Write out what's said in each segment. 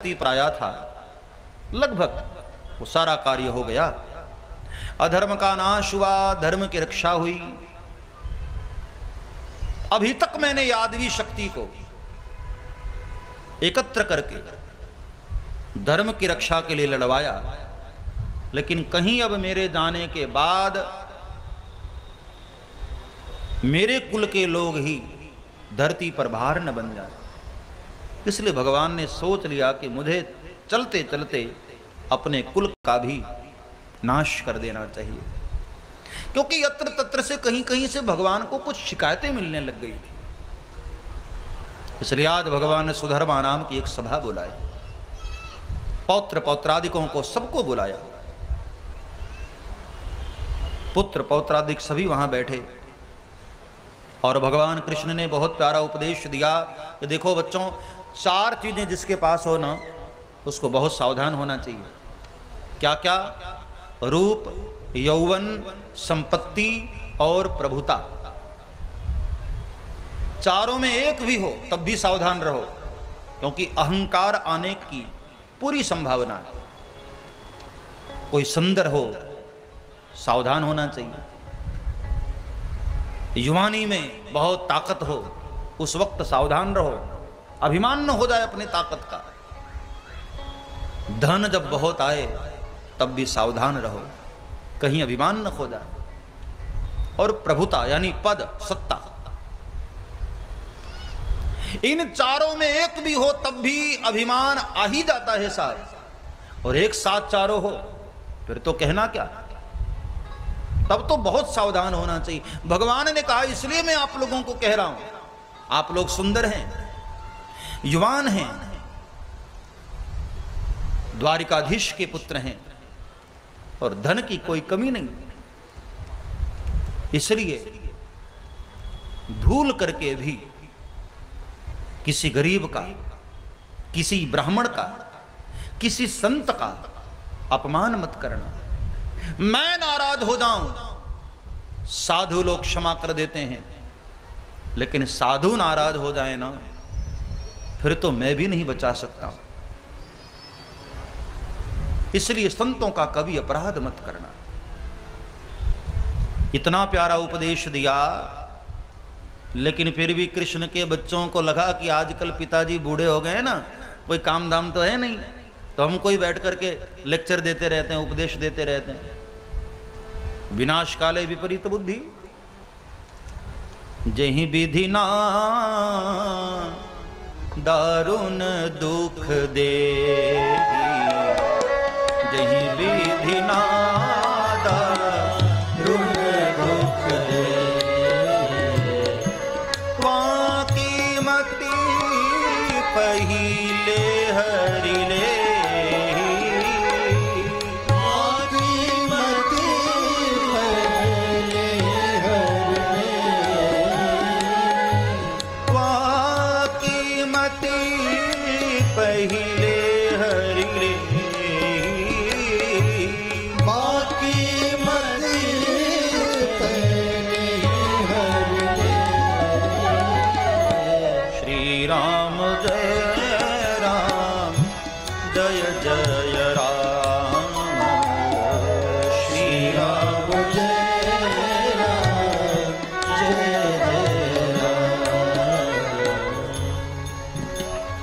प्राया था, लगभग वो सारा कार्य हो गया। अधर्म का नाश हुआ, धर्म की रक्षा हुई। अभी तक मैंने यादवी शक्ति को एकत्र करके धर्म की रक्षा के लिए लड़वाया, लेकिन कहीं अब मेरे जाने के बाद मेरे कुल के लोग ही धरती पर भार न बन जाए। इसलिए भगवान ने सोच लिया कि मुझे चलते चलते अपने कुल का भी नाश कर देना चाहिए, क्योंकि यत्र तत्र से कहीं कहीं से भगवान को कुछ शिकायतें मिलने लग गई थी। इसलिए आज भगवान ने सुधर्मा नाम की एक सभा बुलाई, पौत्र पौत्रादिकों को सबको बुलाया। पुत्र पौत्रादिक सभी वहां बैठे और भगवान कृष्ण ने बहुत प्यारा उपदेश दिया कि देखो बच्चों, चार चीजें जिसके पास हो ना, उसको बहुत सावधान होना चाहिए। क्या क्या? रूप, यौवन, संपत्ति और प्रभुता। चारों में एक भी हो तब भी सावधान रहो, क्योंकि अहंकार आने की पूरी संभावना है। कोई सुंदर हो, सावधान होना चाहिए। युवानी में बहुत ताकत हो, उस वक्त सावधान रहो, अभिमान न हो जाए अपनी ताकत का। धन जब बहुत आए तब भी सावधान रहो, कहीं अभिमान न हो जाए। और प्रभुता यानी पद, सत्ता, इन चारों में एक भी हो तब भी अभिमान आ ही जाता है साथ। और एक साथ चारों हो फिर तो कहना क्या, तब तो बहुत सावधान होना चाहिए। भगवान ने कहा, इसलिए मैं आप लोगों को कह रहा हूं, आप लोग सुंदर हैं, युवान हैं, द्वारिकाधीश के पुत्र हैं और धन की कोई कमी नहीं। इसलिए भूल करके भी किसी गरीब का, किसी ब्राह्मण का, किसी संत का अपमान मत करना। मैं नाराज हो जाऊं, साधु लोग क्षमा कर देते हैं, लेकिन साधु नाराज हो जाए ना, फिर तो मैं भी नहीं बचा सकता। इसलिए संतों का कभी अपराध मत करना। इतना प्यारा उपदेश दिया, लेकिन फिर भी कृष्ण के बच्चों को लगा कि आजकल पिताजी बूढ़े हो गए ना, कोई काम धाम तो है नहीं, तो हम कोई बैठ करके लेक्चर देते रहते हैं, उपदेश देते रहते हैं। विनाश काले विपरीत बुद्धि, जही विधि ना दारुण दुख दे, जही विधि ना दारुण दुख दे, वहाँ की मति पहिले हरि ले,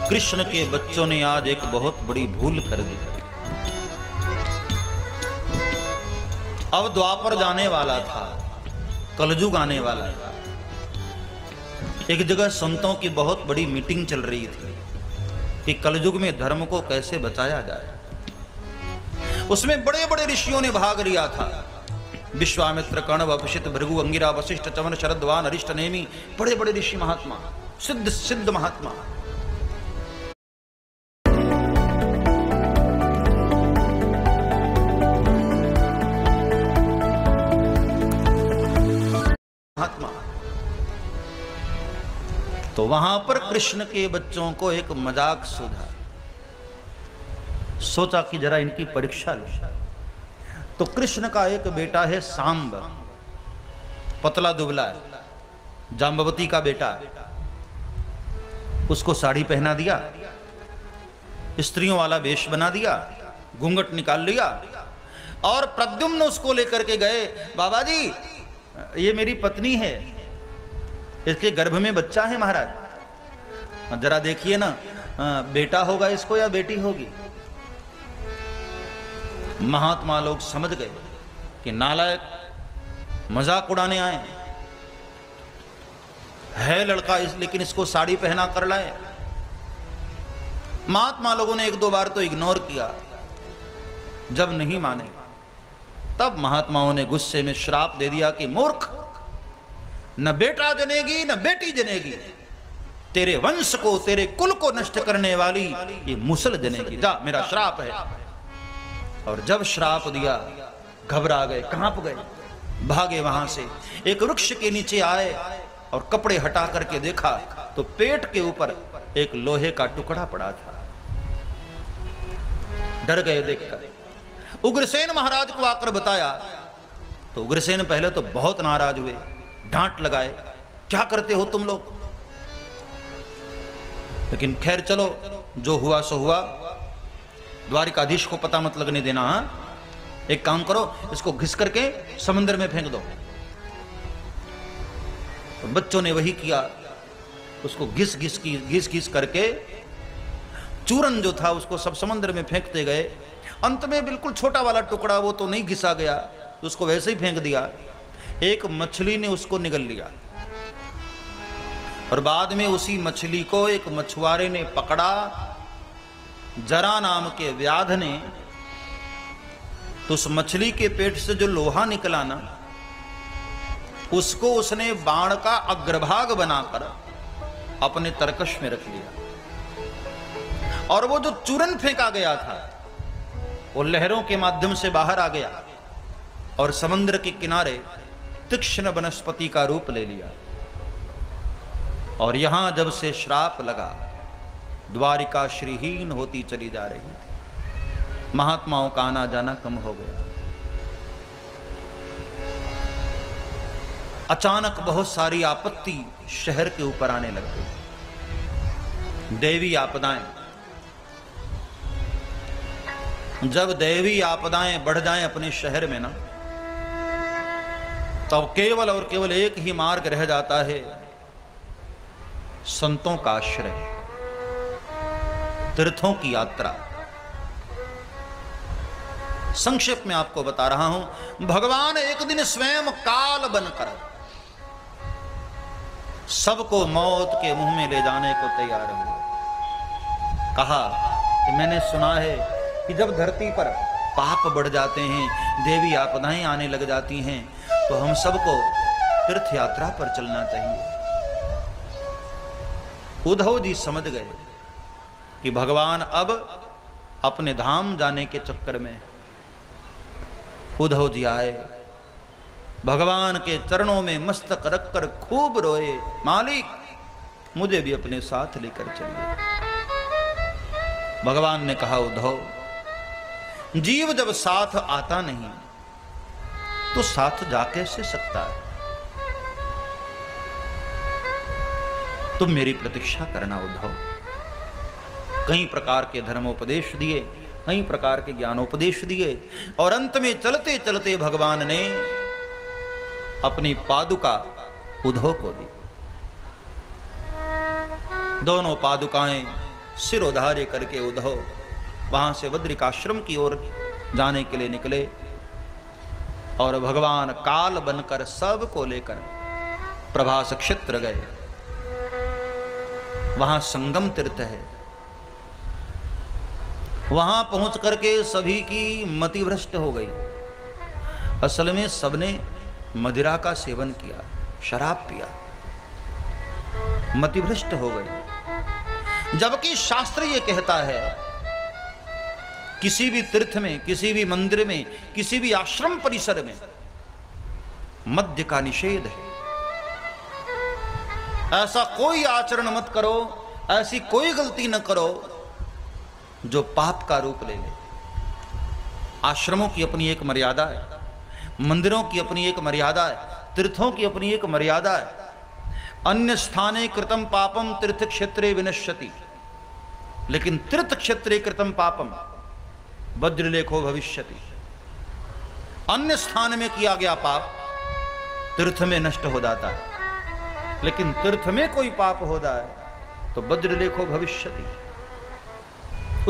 कृष्ण के बच्चों ने आज एक बहुत बड़ी भूल कर दी। अब द्वापर जाने वाला था, कलयुग आने वाला था। एक जगह संतों की बहुत बड़ी मीटिंग चल रही थी कि कलयुग में धर्म को कैसे बचाया जाए। उसमें बड़े बड़े ऋषियों ने भाग लिया था। विश्वामित्र, कर्ण, वशिष्ठ, भृगु, अंगिरा, वशिष्ठ, चवन, शरद्वान, अरिष्ट, नेमि, बड़े बड़े ऋषि महात्मा, सिद्ध महात्मा। तो वहां पर कृष्ण के बच्चों को एक मजाक सूझा, सोचा कि जरा इनकी परीक्षा लो। तो कृष्ण का एक बेटा है सांब, पतला दुबला है, जाम्बवती का बेटा, उसको साड़ी पहना दिया स्त्रियों वाला वेश बना दिया, घूंघट निकाल लिया और प्रद्युम्न उसको लेकर के गए। बाबा जी ये मेरी पत्नी है, इसके गर्भ में बच्चा है महाराज, जरा देखिए ना बेटा होगा इसको या बेटी होगी। महात्मा लोग समझ गए कि नालायक मजाक उड़ाने आए है लड़का लेकिन इसको साड़ी पहना कर लाए। महात्मा लोगों ने एक दो बार तो इग्नोर किया, जब नहीं माने तब महात्माओं ने गुस्से में श्राप दे दिया कि मूर्ख, न बेटा जनेगी न बेटी जनेगी, तेरे वंश को तेरे कुल को नष्ट करने वाली ये मुसल जनेगी, जा मेरा श्राप है। और जब श्राप दिया घबरा गए, कांप गए, भागे वहां से, एक वृक्ष के नीचे आए और कपड़े हटा करके देखा तो पेट के ऊपर एक लोहे का टुकड़ा पड़ा था। डर गए देखकर। उग्रसेन महाराज को आकर बताया तो उग्रसेन पहले तो बहुत नाराज हुए, डांट लगाए, क्या करते हो तुम लोग। लेकिन खैर चलो, जो हुआ सो हुआ, द्वारिकाधीश को पता मत लगने देना। हाँ, एक काम करो, इसको घिस करके समुद्र में फेंक दो। तो बच्चों ने वही किया, उसको घिस घिस करके चूरन जो था उसको सब समुद्र में फेंकते गए। अंत में बिल्कुल छोटा वाला टुकड़ा, वो तो नहीं घिसा गया, तो उसको वैसे ही फेंक दिया। एक मछली ने उसको निगल लिया और बाद में उसी मछली को एक मछुआरे ने पकड़ा, जरा नाम के व्याध ने। तो उस मछली के पेट से जो लोहा निकला ना, उसको उसने बाण का अग्रभाग बनाकर अपने तरकश में रख लिया। और वो जो चूरन फेंका गया था वो लहरों के माध्यम से बाहर आ गया और समुद्र के किनारे तीक्ष्ण वनस्पति का रूप ले लिया। और यहां जब से श्राप लगा, द्वारिका श्रीहीन होती चली जा रही, महात्माओं का आना जाना कम हो गया। अचानक बहुत सारी आपत्ति शहर के ऊपर आने लग गई, दैवी आपदाएं। जब दैवी आपदाएं बढ़ जाएं अपने शहर में ना, तब केवल और केवल एक ही मार्ग रह जाता है, संतों का आश्रय, तीर्थों की यात्रा। संक्षेप में आपको बता रहा हूं, भगवान एक दिन स्वयं काल बनकर सबको मौत के मुंह में ले जाने को तैयार हुए। कहा कि मैंने सुना है कि जब धरती पर पाप बढ़ जाते हैं, देवी आपदाएं आने लग जाती हैं, तो हम सबको तीर्थ यात्रा पर चलना चाहिए। उद्धव जी समझ गए कि भगवान अब अपने धाम जाने के चक्कर में। उद्धव जी आए, भगवान के चरणों में मस्तक रखकर खूब रोए, मालिक मुझे भी अपने साथ लेकर चलिए। भगवान ने कहा, उद्धव जीव जब साथ आता नहीं तो साथ जा कैसे सकता है। तुम मेरी प्रतीक्षा करना उद्धव। कई प्रकार के धर्मोपदेश दिए, कई प्रकार के ज्ञानोपदेश दिए, और अंत में चलते चलते भगवान ने अपनी पादुका उद्धव को दी। दोनों पादुकाएं सिरोधार्य करके उद्धव वहां से बद्रिकाश्रम की ओर जाने के लिए निकले। और भगवान काल बनकर सबको लेकर प्रभास क्षेत्र गए। वहां संगम तीर्थ है, वहां पहुंच करके सभी की मति भ्रष्ट हो गई। असल में सबने मदिरा का सेवन किया, शराब पिया, मति भ्रष्ट हो गई। जबकि शास्त्र ये कहता है, किसी भी तीर्थ में, किसी भी मंदिर में, किसी भी आश्रम परिसर में मद्य का निषेध है। ऐसा कोई आचरण मत करो, ऐसी कोई गलती न करो जो पाप का रूप ले ले। आश्रमों की अपनी एक मर्यादा है, मंदिरों की अपनी एक मर्यादा है, तीर्थों की अपनी एक मर्यादा है। अन्य स्थाने कृतम पापम तीर्थ क्षेत्रे विनश्यति। लेकिन तीर्थ क्षेत्रे कृतम पापम वज्रलेखो भविष्यति। अन्य स्थान में किया गया पाप तीर्थ में नष्ट हो जाता है, लेकिन तीर्थ में कोई पाप हो जाए तो वज्रलेखो भविष्यति,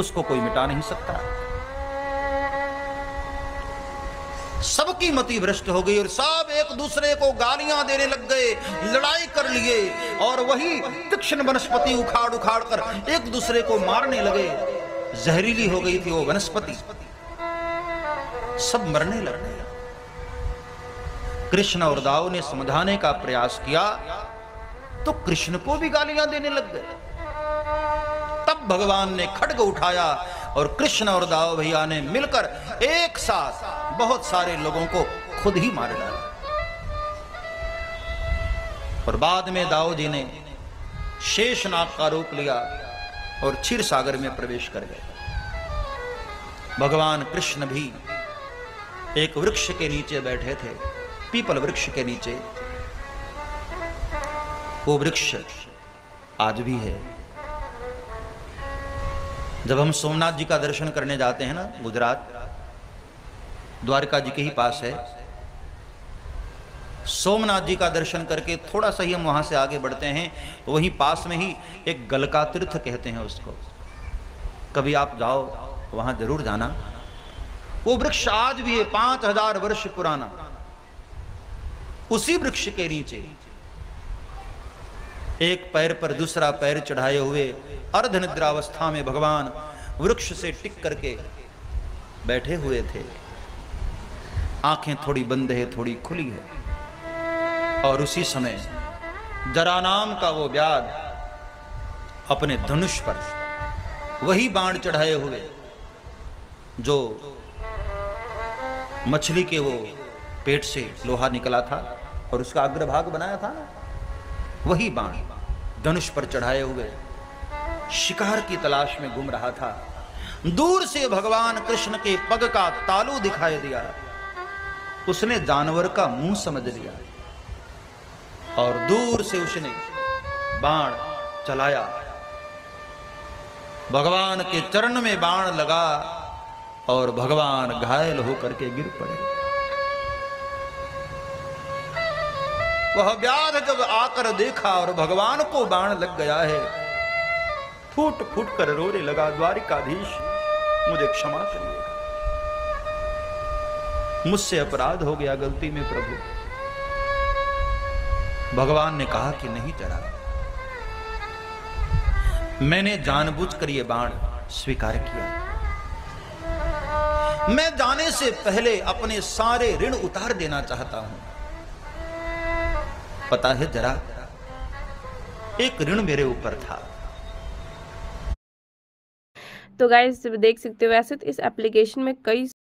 उसको कोई मिटा नहीं सकता। सबकी मति भ्रष्ट हो गई और सब एक दूसरे को गालियां देने लग गए, लड़ाई कर लिए और वही तीक्ष्ण वनस्पति उखाड़ उखाड़ कर एक दूसरे को मारने लगे। जहरीली हो गई थी वो वनस्पति, सब मरने लग गए। कृष्ण और दाऊ ने समझाने का प्रयास किया तो कृष्ण को भी गालियां देने लग गए। तब भगवान ने खड्ग उठाया और कृष्ण और दाऊ भैया ने मिलकर एक साथ बहुत सारे लोगों को खुद ही मार डाला। और बाद में दाऊ जी ने शेषनाग का रूप लिया और क्षीर सागर में प्रवेश कर गए। भगवान कृष्ण भी एक वृक्ष के नीचे बैठे थे, पीपल वृक्ष के नीचे। वो वृक्ष आज भी है। जब हम सोमनाथ जी का दर्शन करने जाते हैं ना, गुजरात द्वारका जी के ही पास है, सोमनाथ जी का दर्शन करके थोड़ा सा ही हम वहां से आगे बढ़ते हैं तो वहीं पास में ही एक गलका तीर्थ कहते हैं उसको। कभी आप जाओ वहां जरूर जाना। वो वृक्ष आज भी है, 5000 वर्ष पुराना। उसी वृक्ष के नीचे एक पैर पर दूसरा पैर चढ़ाए हुए अर्ध निद्रावस्था में भगवान वृक्ष से टिक करके बैठे हुए थे। आंखें थोड़ी बंद है, थोड़ी खुली है। और उसी समय जरा नाम का वो व्याध अपने धनुष पर वही बाण चढ़ाए हुए जो मछली के वो पेट से लोहा निकला था और उसका अग्रभाग बनाया था ना, वही बाण धनुष पर चढ़ाए हुए शिकार की तलाश में घूम रहा था। दूर से भगवान कृष्ण के पग का तालू दिखाई दिया। उसने जानवर का मुंह समझ लिया और दूर से उसने बाण चलाया। भगवान के चरण में बाण लगा और भगवान घायल होकर के गिर पड़े। वह व्याध जब आकर देखा और भगवान को बाण लग गया है, फूट फूट कर रोने लगा, द्वारिकाधीश मुझे क्षमा करिएगा, मुझसे अपराध हो गया, गलती में प्रभु। भगवान ने कहा कि नहीं जरा, मैंने जानबूझकर ये बाण स्वीकार किया। मैं जाने से पहले अपने सारे ऋण उतार देना चाहता हूं। पता है जरा, एक ऋण मेरे ऊपर था। तो गाइस देख सकते हो, वैसे तो इस एप्लीकेशन में कई